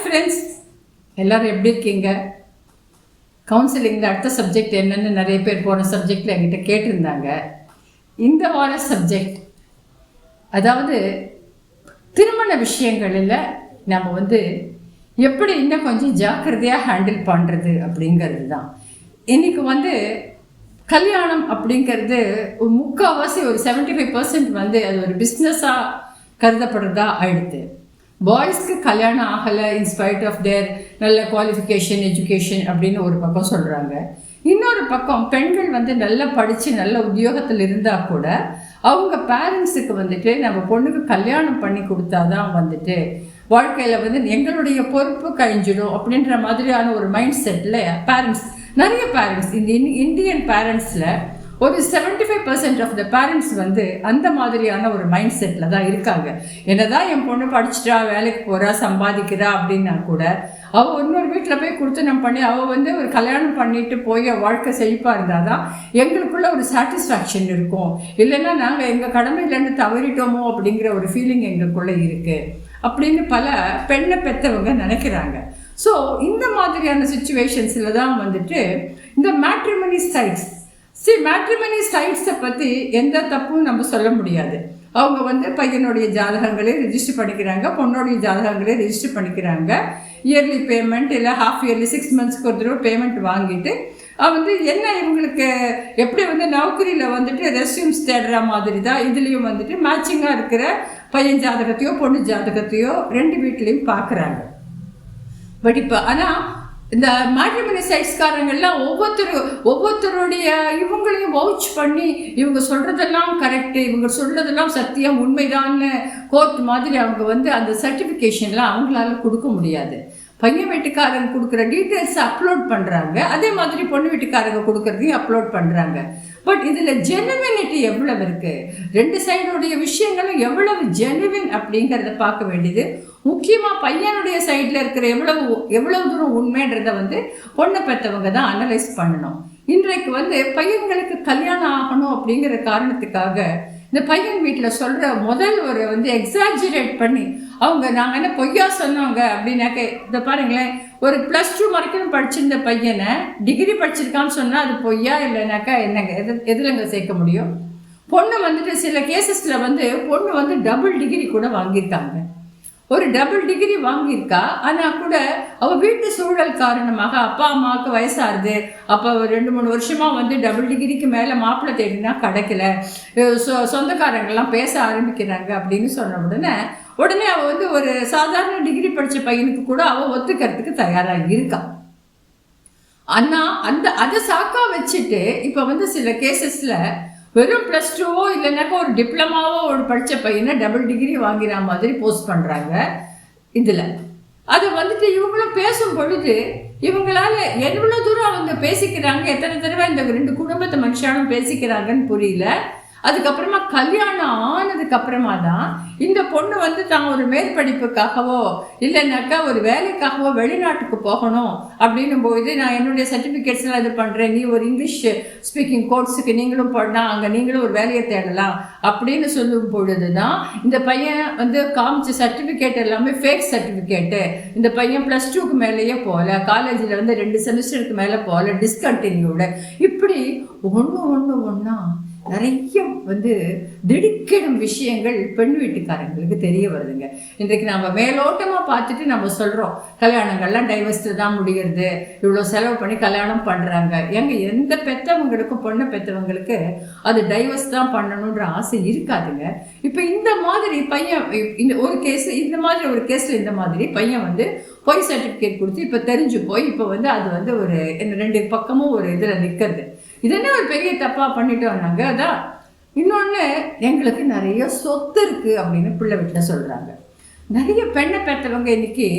Friends, எல்லோரும் எப்படி இருக்கீங்க? கவுன்சிலிங்கில் அடுத்த சப்ஜெக்ட் என்னென்னு நிறைய பேர் போன சப்ஜெக்டில் என்கிட்ட கேட்டிருந்தாங்க. இந்த வார சப்ஜெக்ட் அதாவது திருமண விஷயங்களில் நம்ம எப்படி இன்னும் கொஞ்சம் ஜாக்கிரதையாக ஹேண்டில் பண்ணுறது அப்படிங்கிறது தான். இன்றைக்கி கல்யாணம் அப்படிங்கிறது முக்கால்வாசி ஒரு 75% அது ஒரு பிஸ்னஸாக கருதப்படுறதா ஆயிடுது. பாய்ஸ்க்கு கல்யாணம் ஆகலை இன்ஸ்பைட் ஆஃப் தேர் நல்ல குவாலிஃபிகேஷன் எஜுகேஷன் அப்படின்னு ஒரு பக்கம் சொல்கிறாங்க. இன்னொரு பக்கம் பெண்கள் நல்லா படித்து நல்ல உத்தியோகத்தில் இருந்தால் கூட அவங்க பேரண்ட்ஸுக்கு நம்ம பொண்ணுக்கு கல்யாணம் பண்ணி கொடுத்தாதான் வாழ்க்கையில் எங்களுடைய பொறுப்பு கழிஞ்சிடும் அப்படின்ற மாதிரியான ஒரு மைண்ட் செட்டில் நிறைய பேரண்ட்ஸ் இந்த இந்தியன் பேரண்ட்ஸில் ஒரு 75% ஆஃப் த பேரண்ட்ஸ் அந்த மாதிரியான ஒரு மைண்ட் செட்டில் தான் இருக்காங்க. என்னதான் என் பொண்ணு படிச்சுட்டா வேலைக்கு போகிறா சம்பாதிக்கிறா அப்படின்னா கூட அவள் இன்னொரு வீட்டில் போய் கொடுத்தனம் பண்ணி அவள் ஒரு கல்யாணம் பண்ணிட்டு போய் வாழ்க்கை செழிப்பாக இருந்தால் தான் எங்களுக்குள்ள ஒரு சாட்டிஸ்ஃபேக்ஷன் இருக்கும். இல்லைன்னா நாங்கள் எங்கள் கடமையிலேருந்து தவறிட்டோமோ அப்படிங்கிற ஒரு ஃபீலிங் எங்களுக்குள்ளே இருக்குது அப்படின்னு பல பெண்ணை பெற்றவங்க நினைக்கிறாங்க. ஸோ இந்த மாதிரியான சுச்சுவேஷன்ஸில் தான் இந்த மேட்ரிமனி சைட்ஸை பற்றி எந்த தப்பும் நம்ம சொல்ல முடியாது. அவங்க பையனுடைய ஜாதகங்களே ரெஜிஸ்டர் பண்ணிக்கிறாங்க, பொண்ணுடைய ஜாதகங்களே ரெஜிஸ்டர் பண்ணிக்கிறாங்க. இயர்லி பேமெண்ட் இல்லை ஹாஃப் இயர்லி 6 மந்த்ஸ்க்கு ஒரு தடவை பேமெண்ட் வாங்கிட்டு என்ன இவங்களுக்கு எப்படி நௌக்கரியில் ரெஸ்யூம்ஸ் தேடுற மாதிரி தான் இதுலேயும் மேட்சிங்காக இருக்கிற பையன் ஜாதகத்தையோ பொண்ணு ஜாதகத்தையோ 2 வீட்லேயும் பார்க்குறாங்க. பட் இப்போ ஆனால் இந்த மேட்ரிமனி சைட்ஸ்காரங்கள்லாம் ஒவ்வொருத்தருடைய இவங்களையும் வவுச் பண்ணி இவங்க சொல்கிறதெல்லாம் கரெக்டு, இவங்க சொல்கிறதெல்லாம் சத்தியம் உண்மைதான்னு கோர்ட் மாதிரி அவங்க அந்த சர்டிஃபிகேஷன்லாம் அவங்களால கொடுக்க முடியாது. பையன் வீட்டுக்காரங்க கொடுக்குற டீட்டெயில்ஸை அப்லோட் பண்ணுறாங்க, அதே மாதிரி பொண்ணு வீட்டுக்காரங்க கொடுக்குறதையும் அப்லோட் பண்ணுறாங்க. பட் இதில் ஜெனுவினிட்டி எவ்வளவு இருக்குது, 2 சைடுடைய விஷயங்களும் எவ்வளவு ஜெனுவின் அப்படிங்கிறத பார்க்க வேண்டியது முக்கியமாக. பையனுடைய சைடில் இருக்கிற எவ்வளவு தூரம் உண்மைன்றதை பொண்ணை பெற்றவங்க தான் அனலைஸ் பண்ணணும். இன்றைக்கு பையன்களுக்கு கல்யாணம் ஆகணும் அப்படிங்கிற காரணத்துக்காக இந்த பையன் வீட்டில் சொல்கிற முதல் ஒரு எக்ஸாஜரேட் பண்ணி நாங்கள் என்ன பொய்யா சொன்னவங்க அப்படின்னாக்க, இதை பாருங்களேன், ஒரு +2 வரைக்கும் படிச்சிருந்த பையனை டிகிரி படிச்சிருக்கான்னு சொன்னால் அது பொய்யா இல்லைனாக்கா என்னங்க எதுலங்க சேர்க்க முடியும்? பொண்ணு சில கேசஸில் பொண்ணு டபுள் டிகிரி கூட வாங்கியிருக்காங்க. ஒரு டபுள் டிகிரி வாங்கியிருக்கா, ஆனால் கூட அவள் வீட்டு சூழல் காரணமாக அப்பா அம்மாவுக்கு வயசாகுது, அப்போ 2-3 வருஷமாக டபுள் டிகிரிக்கு மேலே மாப்பிள்ளை தேடினா கிடைக்கல, சொந்தக்காரங்கள்லாம் பேச ஆரம்பிக்கிறாங்க அப்படின்னு சொன்ன உடனே அவள் ஒரு சாதாரண டிகிரி படித்த பையனுக்கு கூட அவள் ஒத்துக்கிறதுக்கு தயாராக இருக்கா. ஆனால் அதை சாக்கா வச்சுட்டு இப்போ சில கேசஸில் வெறும் +2வோ இல்லைனாக்கா ஒரு டிப்ளமாவோ ஒரு படித்த பையனை டபுள் டிகிரி வாங்கிற மாதிரி போஸ்ட் பண்ணுறாங்க. இதில் அது இவங்களும் பேசும் பொழுது இவங்களால எவ்வளோ தூரம் அவங்க பேசிக்கிறாங்க, எத்தனை தடவை இந்த 2 குடும்பத்தை மனுஷாலும் பேசிக்கிறாங்கன்னு புரியல. அதுக்கப்புறமா கல்யாணம் ஆனதுக்கப்புறமா தான் இந்த பொண்ணு தான் ஒரு மேற்படிப்புக்காகவோ இல்லைனாக்கா ஒரு வேலைக்காகவோ வெளிநாட்டுக்கு போகணும் அப்படின்னும் போது நான் என்னுடைய சர்டிஃபிகேட்ஸ்லாம் இது பண்ணுறேன், நீ ஒரு இங்கிலீஷ் ஸ்பீக்கிங் கோர்ஸுக்கு நீங்களும் போடலாம், அங்கே நீங்களும் ஒரு வேலையை தேடலாம் அப்படின்னு சொல்லும் பொழுது தான் இந்த பையன் காமிச்ச சர்டிஃபிகேட் எல்லாமே ஃபேக் சர்டிஃபிகேட்டு. இந்த பையன் +2க்கு மேலேயே போகல, காலேஜில் 2 செமஸ்டருக்கு மேலே போகல, டிஸ்கண்டினியூடு, இப்படி ஒன்றா நிறைய திடுக்கிடும் விஷயங்கள் பெண் வீட்டுக்காரங்களுக்கு தெரிய வருதுங்க. இன்றைக்கு நம்ம மேலோட்டமாக பார்த்துட்டு நம்ம சொல்கிறோம் கல்யாணங்கள்லாம் டைவர்ஸில் தான் முடிகிறது, இவ்வளோ செலவு பண்ணி கல்யாணம் பண்ணுறாங்க. எந்த பெற்றவங்களுக்கும் பொண்ணை பெற்றவங்களுக்கு அது டைவர்ஸ் தான் பண்ணணுன்ற ஆசை இருக்காதுங்க. இப்போ இந்த மாதிரி பையன் இந்த ஒரு கேஸில் இந்த மாதிரி பையன் பொய் சர்டிஃபிகேட் கொடுத்து இப்போ தெரிஞ்சு போய் இப்போ அது ஒரு 2 பக்கமும் ஒரு இதில் நிற்கிறது. இதென்ன ஒரு பெரிய தப்பாக பண்ணிட்டோம்னாங்க. அதான் இன்னொன்று, எங்களுக்கு நிறைய சொத்து இருக்குது அப்படின்னு பிள்ளை வீட்டில் சொல்கிறாங்க. நிறைய பெண்ணை பெற்றவங்க இன்னைக்கு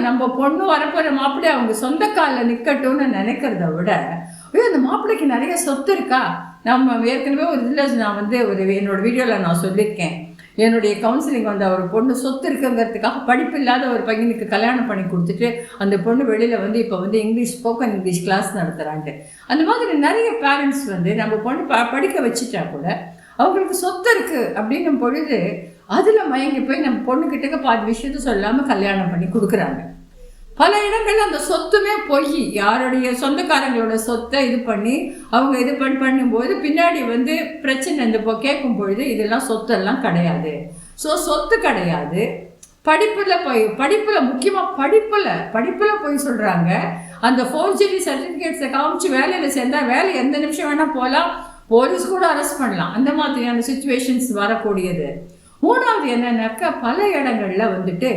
நம்ம பொண்ணு வரப்போகிற மாப்பிள்ளை அவங்க சொந்த காலில் நிற்கட்டும்னு நினைக்கிறத விட, அந்த மாப்பிள்ளைக்கு நிறைய சொத்து இருக்கா. நம்ம ஏற்கனவே ஒரு இதில் நான் என்னோட வீடியோவில் நான் சொல்லியிருக்கேன், என்னுடைய கவுன்சிலிங் ஒரு பொண்ணு சொத்து இருக்குங்கிறதுக்காக படிப்பு இல்லாத ஒரு பையனுக்கு கல்யாணம் பண்ணி கொடுத்துட்டு அந்த பொண்ணு வெளியில் இப்போ இங்கிலீஷ் ஸ்போக்கன் இங்கிலீஷ் கிளாஸ் நடத்துகிறான்ட்டு. அந்த மாதிரி நிறைய பேரண்ட்ஸ் நம்ம பொண்ணு படிக்க வச்சுட்டா கூட அவங்களுக்கு சொத்து இருக்குது அப்படின்னும் பொழுது அதில் மயங்கி போய் நம்ம பொண்ணுக்கிட்டக்க பாதி விஷயத்த சொல்லாமல் கல்யாணம் பண்ணி கொடுக்குறாங்க. பல இடங்கள்ல அந்த சொத்துமே பொய், யாருடைய சொந்தக்காரங்களோட சொத்தை இது பண்ணி அவங்க இது பண்ணும்போது பின்னாடி வந்து பிரச்சனை இந்த கேட்கும் பொழுது இதெல்லாம் சொத்தெல்லாம் கிடையாது. ஸோ சொத்து கிடையாது. படிப்பில் முக்கியமாக படிப்பில் போய் சொல்கிறாங்க. அந்த ஃபோர்ஜரி சர்டிஃபிகேட்ஸை காமிச்சு வேலையில் சேர்ந்தால் வேலை எந்த நிமிஷம் வேணால் போகலாம், போலீஸ் கூட அரெஸ்ட் பண்ணலாம். அந்த மாதிரியான சுச்சுவேஷன்ஸ் வரக்கூடியது. மூணாவது என்னன்னாக்கா பல இடங்களில் வந்துட்டு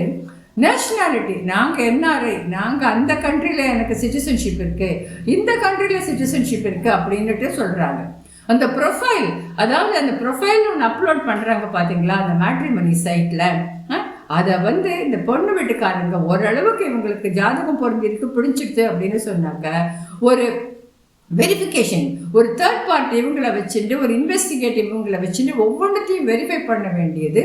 நேஷ்னாலிட்டி, நாங்கள் என்ஆர்ஐ, நாங்கள் அந்த கண்ட்ரியில் எனக்கு சிட்டிசன்ஷிப் இருக்குது, இந்த கண்ட்ரியில் சிட்டிசன்ஷிப் இருக்குது அப்படின்ட்டு சொல்கிறாங்க. அந்த ப்ரொஃபைல், அதாவது அந்த ப்ரொஃபைல் ஒன்று அப்லோட் பண்ணுறாங்க பார்த்தீங்களா அந்த மேட்ரிமனி சைட்டில், அதை வந்து இந்த பொண்ணு வீட்டுக்காரங்க ஓரளவுக்கு இவங்களுக்கு ஜாதகம் பொருந்திருக்கு பிடிச்சிடுது அப்படின்னு சொன்னாங்க. ஒரு வெரிஃபிகேஷன், ஒரு தேர்ட் பார்ட்டி இவங்களை வச்சுட்டு, ஒரு இன்வெஸ்டிகேட்டிவ் இவங்களை வச்சுட்டு ஒவ்வொன்றத்தையும் வெரிஃபை பண்ண வேண்டியது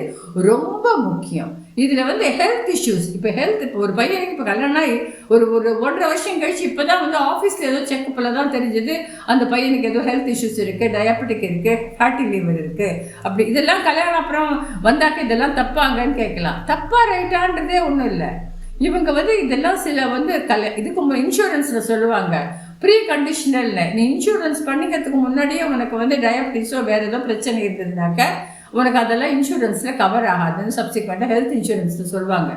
ரொம்ப முக்கியம். இதில் வந்து ஹெல்த் இஷ்யூஸ், இப்போ ஒரு பையனுக்கு இப்போ கல்யாணம் ஆகி ஒரு 1.5 வருஷம் கழிச்சு இப்போ தான் வந்து ஆஃபீஸில் ஏதோ செக்கப்பில் தான் தெரிஞ்சது அந்த பையனுக்கு ஏதோ ஹெல்த் இஷ்யூஸ் இருக்குது, டயபெட்டிக் இருக்குது, ஃபேட்டி லிவர் இருக்குது. அப்படி இதெல்லாம் கல்யாணம் அப்புறம் வந்தாக்க இதெல்லாம் தப்பாங்கன்னு கேட்கலாம். தப்பா ரைட்டான்றதே ஒன்றும் இல்லை. இவங்க வந்து இதெல்லாம் சில வந்து இதுக்கு இன்சூரன்ஸில் சொல்லுவாங்க ப்ரீ கண்டிஷனல்ல, நீ இன்சூரன்ஸ் பண்ணிக்கிறதுக்கு முன்னாடியே உனக்கு வந்து டயபிட்டிஸோ வேறு ஏதோ பிரச்சனை இருந்ததுனாக்க உனக்கு அதெல்லாம் இன்சூரன்ஸில் கவர் ஆகாதுன்னு சப்சிக்வெண்ட்டாக ஹெல்த் இன்சூரன்ஸில் சொல்லுவாங்க.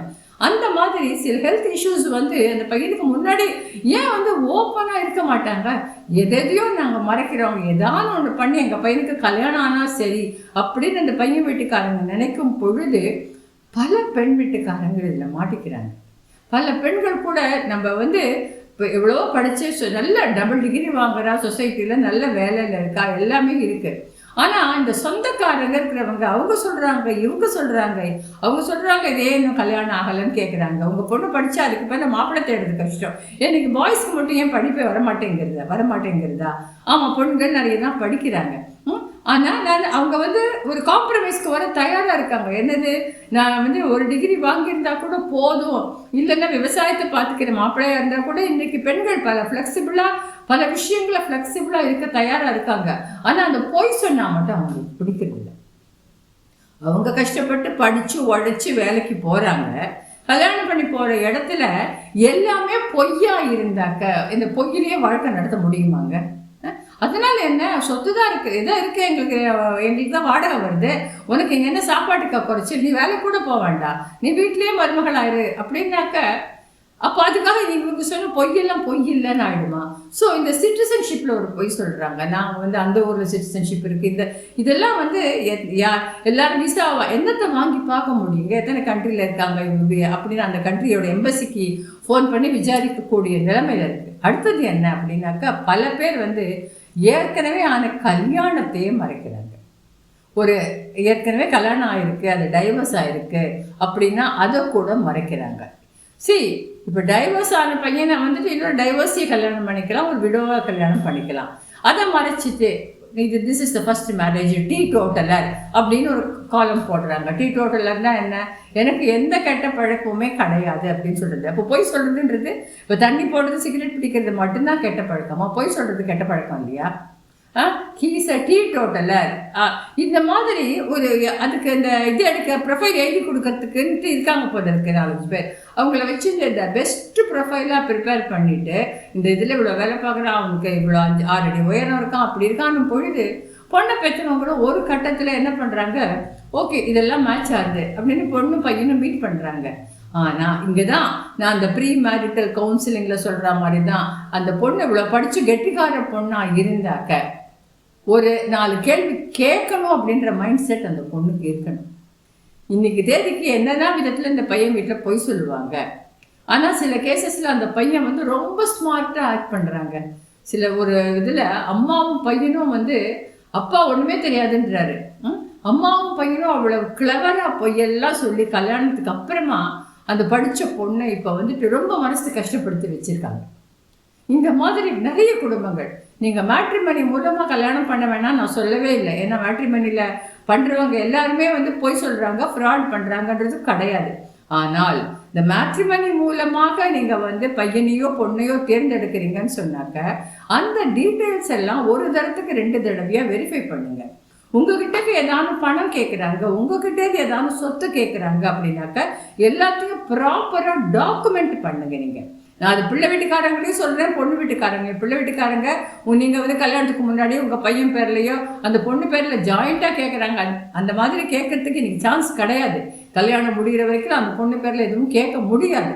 அந்த மாதிரி சில ஹெல்த் இஷ்யூஸ் வந்து அந்த பையனுக்கு முன்னாடி ஏன் வந்து ஓப்பனாக இருக்க மாட்டாங்க, எதையோ நாங்கள் மறைக்கிறோம், ஏதாவது ஒன்று பண்ணி எங்கள் பையனுக்கு கல்யாணம் ஆனால் சரி அப்படின்னு அந்த பையன் வீட்டுக்காரங்க நினைக்கும் பொழுது பல பெண் வீட்டுக்காரங்க இதில் மாட்டிக்கிறாங்க. பல பெண்கள் கூட நம்ம வந்து இப்போ எவ்வளோ படித்து நல்ல டபுள் டிகிரி வாங்குறா, சொசைட்டியில் நல்ல வேலையில் இருக்கா, எல்லாமே இருக்குது. ஆனால் இந்த சொந்தக்காரங்க இருக்கிறவங்க அவங்க சொல்கிறாங்க, இவங்க சொல்கிறாங்க, அவங்க சொல்கிறாங்க இதே இன்னும் கல்யாணம் ஆகலைன்னு கேட்குறாங்க. உங்கள் பொண்ணு படித்தா அதுக்கு பேர் மாப்பிள்ளை தேடுறது கஷ்டம். எனக்கு பாய்ஸ்க்கு மட்டும் ஏன் படிப்பே வரமாட்டேங்கிறதா? ஆமாம், பொண்ணுங்கள் நிறைய தான் படிக்கிறாங்க. ஆனால் அவங்க வந்து ஒரு காம்ப்ரமைஸ்க்கு வர தயாராக இருக்காங்க. என்னது, நான் வந்து ஒரு டிகிரி வாங்கியிருந்தா கூட போதும், இல்லைன்னா விவசாயத்தை பார்த்துக்கிற மாப்பிள்ளையாக இருந்தால் கூட இன்றைக்கி பெண்கள் பல விஷயங்களை ஃப்ளெக்சிபிளாக இருக்க தயாராக இருக்காங்க. ஆனால் அந்த பொய் சொன்னால் மட்டும் அவங்களுக்கு பிடிக்கிறதில்ல. அவங்க கஷ்டப்பட்டு படித்து உழைச்சி வேலைக்கு போகிறாங்க. கல்யாணம் பண்ணி போகிற இடத்துல எல்லாமே பொய்யா இருந்தாக்க இந்த பொய்யிலேயே வாழ்க்கை நடத்த முடியுமாங்க? அதனால என்ன, சொத்து தான் இருக்குது, எதோ இருக்குது, எங்களுக்கு தான் வாடகை வருது, உனக்கு இங்கே என்ன சாப்பாட்டுக்கா குறைச்சி, நீ வேலை கூட போக வேண்டாம், நீ வீட்லேயே மருமகளாயிரு அப்படின்னாக்க அப்போ அதுக்காக இவங்க சொன்ன பொய்யெல்லாம் பொய் இல்லைன்னு ஆகிடுமா? ஸோ இந்த சிட்டிசன்ஷிப்பில் ஒரு பொய் சொல்கிறாங்க, நாங்கள் வந்து அந்த ஊரில் சிட்டிசன்ஷிப் இருக்குது, இதெல்லாம் வந்து எல்லாரும் விசாவா என்னத்தை வாங்கி பார்க்க முடியுங்க, எத்தனை கண்ட்ரியில் இருக்காங்க இவங்க அப்படின்னு அந்த கண்ட்ரியோட எம்பசிக்கு ஃபோன் பண்ணி விசாரிக்கக்கூடிய நிலைமையில் இருக்குது. அடுத்தது என்ன அப்படின்னாக்கா பல பேர் வந்து ஏற்கனவே ஆன கல்யாணத்தையே மறைக்கிறாங்க. ஒரு ஏற்கனவே கல்யாணம் ஆகிருக்கு, அது டைவர்ஸ் ஆகிருக்கு அப்படின்னா அதை கூட மறைக்கிறாங்க. இப்போ டைவர்ஸ் ஆன பையனை வந்துட்டு இன்னொரு டைவர்ஸையே கல்யாணம் பண்ணிக்கலாம், ஒரு விடோவாக கல்யாணம் பண்ணிக்கலாம். அதை மறைச்சிட்டு this is the first marriage, tea totaller அப்படின்னு ஒரு காலம் போடுறாங்க. டீ டோட்டலர்னா என்ன, எனக்கு எந்த கெட்ட பழக்கமுமே கிடையாது அப்படின்னு சொல்கிறது. அப்போ பொய் சொல்கிறதுன்றது, இப்போ தண்ணி போடுறது சிகரெட் பிடிக்கிறது மட்டும்தான் கெட்ட பழக்கமா? பொய் சொல்கிறது கெட்ட பழக்கம் இல்லையா? He's a tea totaller. இந்த மாதிரி ஒரு அதுக்கு இந்த இது எடுக்க ப்ரொஃபைல் எழுதி கொடுக்கறதுக்குன்ட்டு இருக்காங்க போல இருக்கு 4 பேர். அவங்கள வச்சு இந்த பெஸ்ட் ப்ரொஃபைலாக ப்ரிப்பேர் பண்ணிவிட்டு இந்த இதில் இவ்வளோ வேலை பார்க்குறான், அவனுக்கு இவ்வளோ 6 அடி உயரம் இருக்கான், அப்படி இருக்கான்னு பொழுது பொண்ணை பெற்றவங்க கூட ஒரு கட்டத்தில் என்ன பண்ணுறாங்க, ஓகே இதெல்லாம் மேட்ச் ஆகுது அப்படின்னு பொண்ணு பையனும் மீட் பண்ணுறாங்க. ஆனால் இங்கே தான் நான் அந்த ப்ரீ மேரிட்டல் கவுன்சிலிங்கில் சொல்கிற மாதிரி தான் அந்த பொண்ணு இவ்வளோ படித்து கெட்டிக்கார பொண்ணாக இருந்தாக்க ஒரு 4 கேள்வி கேட்கணும் அப்படின்ற மைண்ட் செட் அந்த பொண்ணுக்கு இருக்கணும். இன்னைக்கு தேதிக்கு என்னென்ன விதத்தில் இந்த பையன் வீட்டில் பொய் சொல்லுவாங்க. ஆனால் சில கேசஸில் அந்த பையன் வந்து ரொம்ப ஸ்மார்ட்டாக ஆக்ட் பண்ணுறாங்க. சில ஒரு இதில் அம்மாவும் பையனும் வந்து அப்பா ஒன்றுமே தெரியாதுன்றாரு, அம்மாவும் பையனும் அவ்வளோ கிளவராக பொய்யெல்லாம் சொல்லி கல்யாணத்துக்கு அப்புறமா அந்த படித்த பொண்ணை இப்போ வந்துட்டு ரொம்ப மனசு கஷ்டப்படுத்தி வச்சுருக்காங்க. இந்த மாதிரி நிறைய குடும்பங்கள். நீங்கள் மேட்ரிமனி மூலமாக கல்யாணம் பண்ண வேணாம் நான் சொல்லவே இல்லை. ஏன்னா மேட்ரிமனியில் பண்ணுறவங்க எல்லாருமே வந்து பொய் சொல்கிறாங்க, ஃப்ராட் பண்ணுறாங்கன்றது கிடையாது. ஆனால் இந்த மேட்ரிமனி மூலமாக நீங்கள் வந்து பையனையோ பொண்ணையோ தேர்ந்தெடுக்கிறீங்கன்னு சொன்னாக்க அந்த டீட்டெயில்ஸ் எல்லாம் ஒரு தரத்துக்கு 2 தடவையாக வெரிஃபை பண்ணுங்கள். உங்ககிட்ட ஏதாவது பணம் கேட்குறாங்க, உங்ககிட்ட ஏதாவது சொத்து கேட்குறாங்க அப்படின்னாக்க எல்லாத்தையும் ப்ராப்பராக டாக்குமெண்ட் பண்ணுங்க. நீங்கள் நான் அது பிள்ளை வீட்டுக்காரங்களையும் சொல்கிறேன், பொண்ணு வீட்டுக்காரங்க. பிள்ளை வீட்டுக்காரங்க நீங்கள் வந்து கல்யாணத்துக்கு முன்னாடி உங்கள் பையன் பேர்லையோ அந்த பொண்ணு பேரில் ஜாயிண்ட்டாக கேட்குறாங்க. அந்த மாதிரி கேட்கறதுக்கு இன்னைக்கு சான்ஸ் கிடையாது. கல்யாணம் முடிகிற வரைக்கும் அந்த பொண்ணு பேரில் எதுவும் கேட்க முடியாது.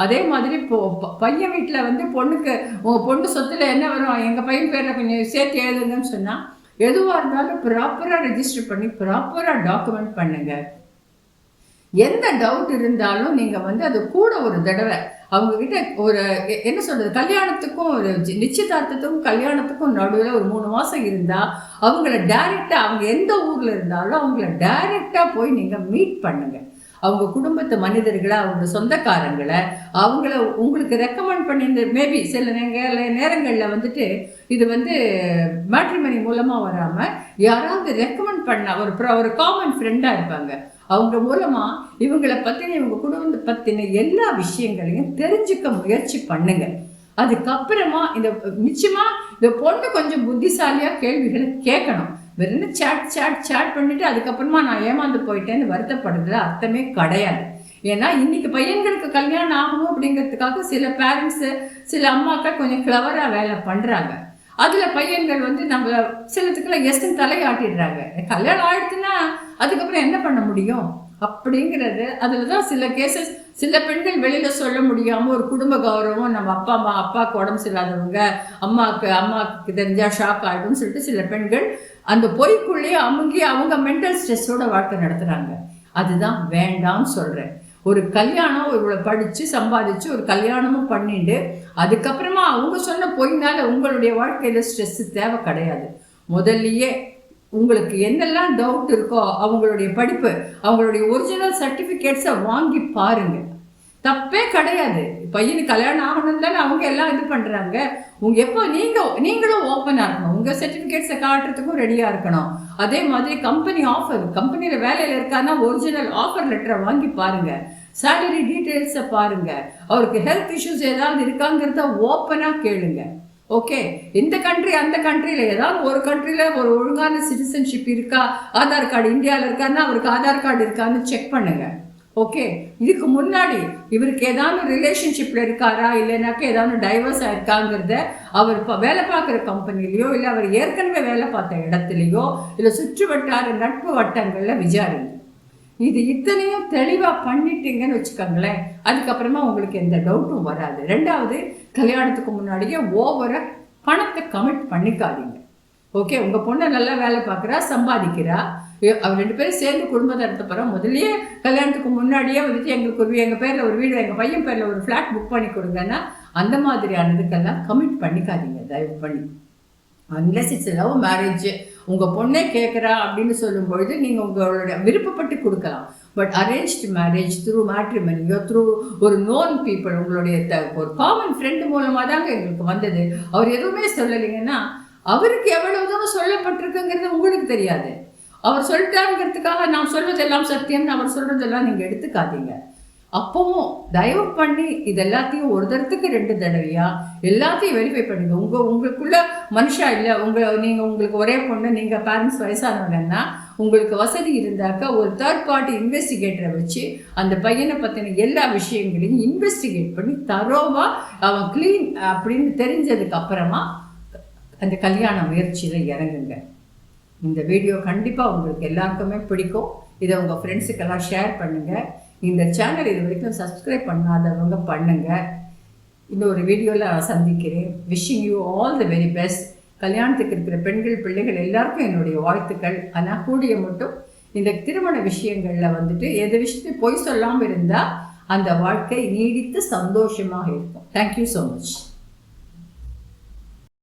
அதே மாதிரி இப்போ பையன் வீட்டில் வந்து பொண்ணுக்கு உங்கள் பொண்ணு சொத்தில் என்ன வரும், எங்கள் பையன் பேரில் கொஞ்சம் சேர்த்து எழுதுங்கன்னு சொன்னால் எதுவாக இருந்தாலும் ப்ராப்பராக ரெஜிஸ்டர் பண்ணி ப்ராப்பராக டாக்குமெண்ட் பண்ணுங்க. எந்த டவுட் இருந்தாலும் நீங்கள் வந்து அது கூட ஒரு தடவை அவங்கக்கிட்ட ஒரு என்ன சொல்கிறது, கல்யாணத்துக்கும் ஒரு நிச்சயதார்த்தத்துக்கும் கல்யாணத்துக்கும் நடுவில் ஒரு 3 மாதம் இருந்தால் அவங்கள டைரெக்டாக, அவங்க எந்த ஊரில் இருந்தாலும் அவங்கள டைரெக்டாக போய் நீங்கள் மீட் பண்ணுங்கள். அவங்க குடும்பத்து மனிதர்களை, அவங்க சொந்தக்காரங்களை அவங்கள உங்களுக்கு ரெக்கமெண்ட் பண்ணி, மேபி சில நேரங்களில் வந்துட்டு இது வந்து மேட்ரிமனி மூலமாக வராமல் யாராவது ரெக்கமெண்ட் பண்ண ஒரு காமன் ஃப்ரெண்டாக இருப்பாங்க, அவங்க மூலமாக இவங்களை பற்றின, இவங்க குடும்பத்தை பற்றின எல்லா விஷயங்களையும் தெரிஞ்சுக்க முயற்சி பண்ணுங்க. அதுக்கப்புறமா நிச்சயமாக இந்த பொண்ணு கொஞ்சம் புத்திசாலியாக கேள்விகளை கேட்கணும். வெறும் சேட் பண்ணிட்டு அதுக்கப்புறமா நான் ஏமாந்து போயிட்டேன்னு வருத்தப்படுறதுல அர்த்தமே கிடையாது. ஏன்னா இன்னைக்கு பையன்களுக்கு கல்யாணம் ஆகணும் அப்படிங்கிறதுக்காக சில பேரண்ட்ஸு, சில அம்மாக்கள் கொஞ்சம் கிளவராக வேலை பண்ணுறாங்க. அதில் பையன்கள் வந்து நம்ம சிலத்துக்குள்ள எஸ்ன்னு தலையாட்டிடுறாங்க. கல்யாணம் ஆயிடுச்சுன்னா அதுக்கப்புறம் என்ன பண்ண முடியும் அப்படிங்கிறது. அதில் தான் சில கேசஸ், சில பெண்கள் வெளியில் சொல்ல முடியாமல் ஒரு குடும்ப கௌரவம், நம்ம அப்பாவுக்கு உடம்பு சரியில்லாதவங்க, அம்மாவுக்கு தெரிஞ்சால் ஷாக் ஆகிடும்னு சொல்லிட்டு சில பெண்கள் அந்த பொய்க்குள்ளேயே அமுங்கி அவங்க மென்டல் ஸ்ட்ரெஸ்ஸோட வாழ்க்கை நடத்துகிறாங்க. அதுதான் வேண்டாம்னு சொல்கிறேன். ஒரு கல்யாணம் இவ்வளோ படித்து சம்பாதிச்சு ஒரு கல்யாணமும் பண்ணிட்டு அதுக்கப்புறமா அவங்க சொன்ன பொய்னால உங்களுடைய வாழ்க்கையில் ஸ்ட்ரெஸ்ஸு தேவை கிடையாது. முதல்லையே உங்களுக்கு என்னெல்லாம் டவுட் இருக்கோ அவங்களுடைய படிப்பு, அவங்களுடைய ஒரிஜினல் சர்டிஃபிகேட்ஸை வாங்கி பாருங்க. தப்பே கிடையாது. பையனுக்கு கல்யாணம் ஆகணும் தானே அவங்க எல்லாம் இது பண்ணுறாங்க. எப்போ நீங்களும் ஓப்பனாக இருக்கணும், உங்கள் சர்டிஃபிகேட்ஸை காட்டுறதுக்கும் ரெடியாக இருக்கணும். அதே மாதிரி கம்பெனியில் வேலையில் இருக்கான்னா ஒரிஜினல் ஆஃபர் லெட்டரை வாங்கி பாருங்கள். சேலரி டீட்டெயில்ஸை பாருங்கள். அவருக்கு ஹெல்த் இஷ்யூஸ் ஏதாவது இருக்காங்கிறத ஓப்பனாக கேளுங்க. ஓகே, இந்த கண்ட்ரி அந்த கண்ட்ரியில் ஏதாவது ஒரு கண்ட்ரியில் ஒரு ஒழுங்கான சிட்டிசன்ஷிப் இருக்கா, ஆதார் கார்டு இந்தியாவில் இருக்காருன்னா அவருக்கு ஆதார் கார்டு இருக்கான்னு செக் பண்ணுங்கள். ஓகே, இதுக்கு முன்னாடி இவருக்கு ஏதாவது ரிலேஷன்ஷிப்பில் இருக்காரா, இல்லைனாக்கா ஏதாவது டைவர்ஸ் ஆயிருக்காங்கிறத அவர் வேலை பார்க்குற கம்பெனிலையோ இல்லை அவர் ஏற்கனவே வேலை பார்த்த இடத்துலையோ இல்லை சுற்று வட்டார நட்பு வட்டங்களில் விசாரிங்க. இது இத்தனையும் தெளிவாக பண்ணிட்டீங்கன்னு வச்சுக்கோங்களேன், அதுக்கப்புறமா உங்களுக்கு எந்த டவுட்டும் வராது. ரெண்டாவது, கல்யாணத்துக்கு முன்னாடியே ஓவராக பணத்தை கமிட் பண்ணிக்காதீங்க. ஓகே, உங்கள் பொண்ணை நல்லா வேலை பார்க்குறா, சம்பாதிக்கிறா, அவர் 2 பேரும் சேர்ந்து குடும்பத்தை நடத்த போகிறோம். முதல்லயே கல்யாணத்துக்கு முன்னாடியே வந்துட்டு எங்களுக்கு எங்கள் பேரில் ஒரு வீடு, எங்கள் பையன் பேரில் ஒரு ஃப்ளாட் புக் பண்ணி கொடுங்கன்னா அந்த மாதிரியானதுக்கெல்லாம் கமிட் பண்ணிக்காதீங்க தயவு பண்ணி. அன்லெஸ் இட்ஸ் லவ் மேரேஜ், உங்கள் பொண்ணே கேட்குறா அப்படின்னு சொல்லும்பொழுது நீங்கள் உங்களோட விருப்பப்பட்டு கொடுக்கலாம். பட் அரேஞ்ச்டு மேரேஜ் த்ரூ மேட்ரிமனியோ த்ரூ ஒரு நோன் பீப்புள், உங்களுடைய ஒரு காமன் ஃப்ரெண்டு மூலமாக தாங்க எங்களுக்கு வந்தது, அவர் எதுவுமே சொல்லலைங்கன்னா அவருக்கு எவ்வளவு தூரம் சொல்லப்பட்டிருக்குங்கிறது உங்களுக்கு தெரியாது. அவர் சொல்லிட்டாருங்கிறதுக்காக நான் சொல்வதெல்லாம் சத்தியம்னு அவர் சொல்றதெல்லாம் நீங்கள் எடுத்துக்காதீங்க. அப்பவும் தயவு பண்ணி இது எல்லாத்தையும் ஒரு தரத்துக்கு 2 தடவையா எல்லாத்தையும் வெரிஃபை பண்ணுங்க. உங்களுக்குள்ள மனுஷா இல்லை, உங்களுக்கு ஒரே பொண்ணு, நீங்கள் பேரண்ட்ஸ் வயசானவங்கன்னா உங்களுக்கு வசதி இருந்தாக்கா ஒரு 3rd பார்ட்டி இன்வெஸ்டிகேட்டரை வச்சு அந்த பையனை பற்றின எல்லா விஷயங்களையும் இன்வெஸ்டிகேட் பண்ணி தரோவா அவன் க்ளீன் அப்படின்னு தெரிஞ்சதுக்கு அப்புறமா அந்த கல்யாண முயற்சியில் இறங்குங்க. இந்த வீடியோ கண்டிப்பாக உங்களுக்கு எல்லாருக்குமே பிடிக்கும். இதை உங்கள் ஃப்ரெண்ட்ஸுக்கெல்லாம் ஷேர் பண்ணுங்கள். இந்த சேனல் இது வரைக்கும் சப்ஸ்கிரைப் பண்ணாதவங்க பண்ணுங்கள். இன்னொரு வீடியோவில் நான் சந்திக்கிறேன். Wishing you all the very best. கல்யாணத்துக்கு இருக்கிற பெண்கள் பிள்ளைகள் எல்லாருக்கும் என்னுடைய வாழ்த்துக்கள். ஆனால் கூடிய மட்டும் இந்த திருமண விஷயங்களில் வந்துட்டு எது விஷயத்தையும் பொய் சொல்லாமல் இருந்தால் அந்த வாழ்க்கை நீடித்து சந்தோஷமாக இருக்கும். Thank you so much.